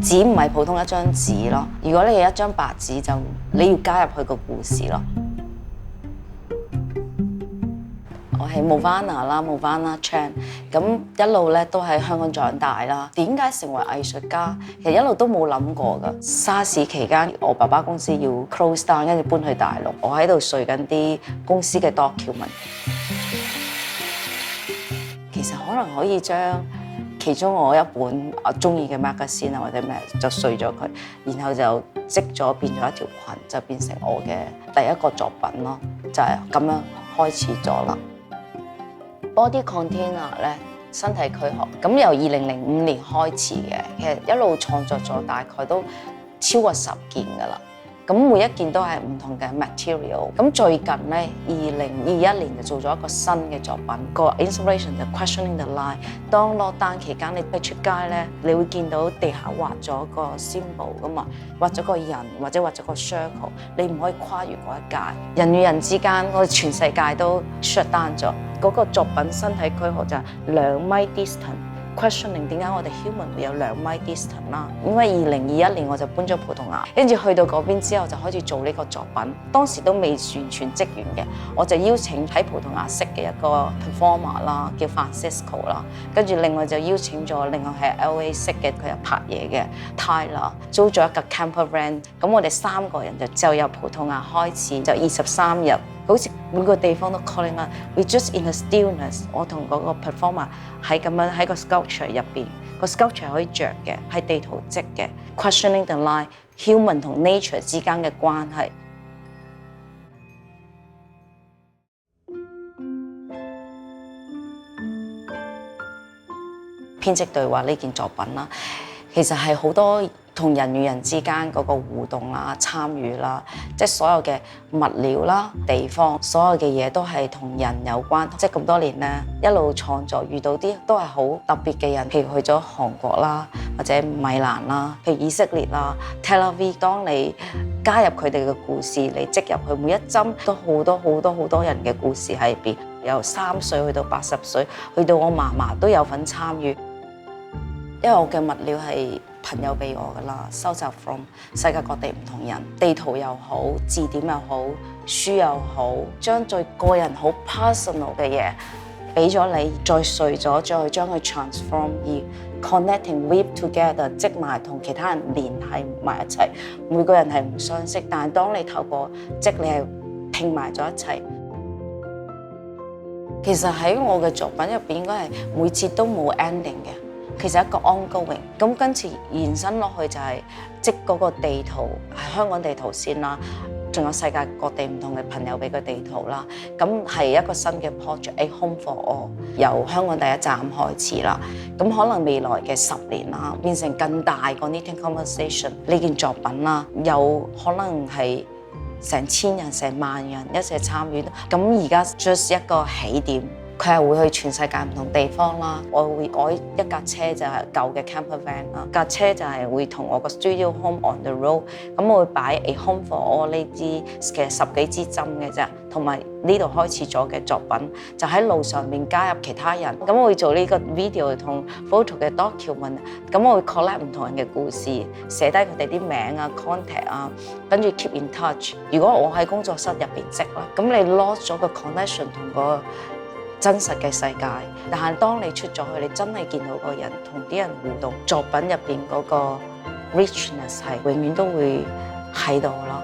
紙唔係普通一張紙咯，如果你係一張白紙，就你要加入佢個故事咯。我係 Movana 啦 ，Movana Chan， 咁一路咧都喺香港長大啦。點解成為藝術家？其實一路都冇諗過㗎。沙士期間，我爸爸公司要 close down， 跟住搬去大陸，我喺度睡緊啲公司嘅 document。其實可能可以將其中我一本我中意嘅 magazine 啊或者咩就碎咗佢，然後就織咗變咗一條裙，就變成我嘅第一個作品咯，就係咁樣開始咗啦。Body container 咧，身體軀殼，咁由2005年開始嘅，其實一路創作咗大概都超過10件㗎啦。咁每一件都係唔同嘅 material。咁最近咧，2021年就做咗一個新嘅作品，個 inspiration 就 questioning the line。當 lockdown 期間，你出街咧，你會見到地下畫咗個 symbol 噶嘛，畫咗個人或者畫咗個 circle， 你唔可以跨越嗰一界。人與人之間，我哋全世界都 shut down 咗。嗰個作品身體軀殼就係2米 distance。questioning 點解我哋 human 會有2米 distance 啦？因為2021年我就搬咗葡萄牙，跟住去到嗰邊之後就開始做呢個作品。當時都未完全職員嘅，我就邀請喺葡萄牙識嘅一個 performer 啦，叫 Francisco 啦。跟住另外就邀請咗另外係 LA 識嘅，佢又拍嘢嘅 Tyler， 租咗一個 camper van。咁我哋3個人就由葡萄牙開始，就23日。好似每個地方都 calling out，we just in a stillness。我同嗰個 performer 喺咁樣喺個 sculpture 入邊，個 sculpture 可以着嘅，係地圖織嘅 ，questioning the line，human 同 nature 之間嘅關係。編織對話呢件作品啦，其實係好多同人與人之間嗰個互動啦、參與啦，即係所有嘅物料啦、地方，所有嘅嘢都係同人有關。即係咁多年咧，一路創作遇到啲都係好特別嘅人，譬如去咗韓國啦，或者米蘭啦，譬如以色列啦、Tel Aviv。當你加入佢哋嘅故事，你織入去每一針都好多人嘅故事喺入邊，由3歲去到80歲，去到我嫲嫲都有份參與。因為我嘅物料係朋友俾我㗎啦，收集 from 世界各地唔同人，地圖又好，字典又好，書又好，將最個人好 personal 嘅嘢俾咗你，再碎咗，再將佢 transform 而 connecting weave together， 織埋同其他人聯繫埋一齊。每個人係唔相識，但係當你透過織，你係拼埋咗一齊。其實喺我嘅作品入邊，應該係每次都冇 ending 嘅。其實一個 ongoing， 咁跟住延伸落去就係織嗰個地圖，係香港地圖先啦，仲有世界各地唔同嘅朋友俾個地圖啦。咁係一個新嘅 project，A Home for All， 由香港第一站開始啦。咁可能未來嘅10年啦，變成更大個 Knitting Conversation 呢件作品啦，有可能係成千人、成萬人一齊參與。咁而家 just 一個起點。佢係會去全世界唔同地方啦，我會改一架車就係舊嘅 camper van 啦，架車就係會同我個 studio home on the road， 咁我會擺 A Home for All 呢支其實10幾支針嘅啫，同埋呢度開始咗嘅作品就喺路上面加入其他人，咁我會做呢個 video 同 photo 嘅 document， 咁我會 collect 唔同人嘅故事，寫低佢哋啲名啊 contact 啊，跟住 keep in touch。如果我喺工作室入邊織啦，咁你 lost 咗個 connection 同個真實嘅世界，但係當你出咗去，你真係見到個人同啲人互動，作品入邊嗰個 richness 係永遠都會喺度咯。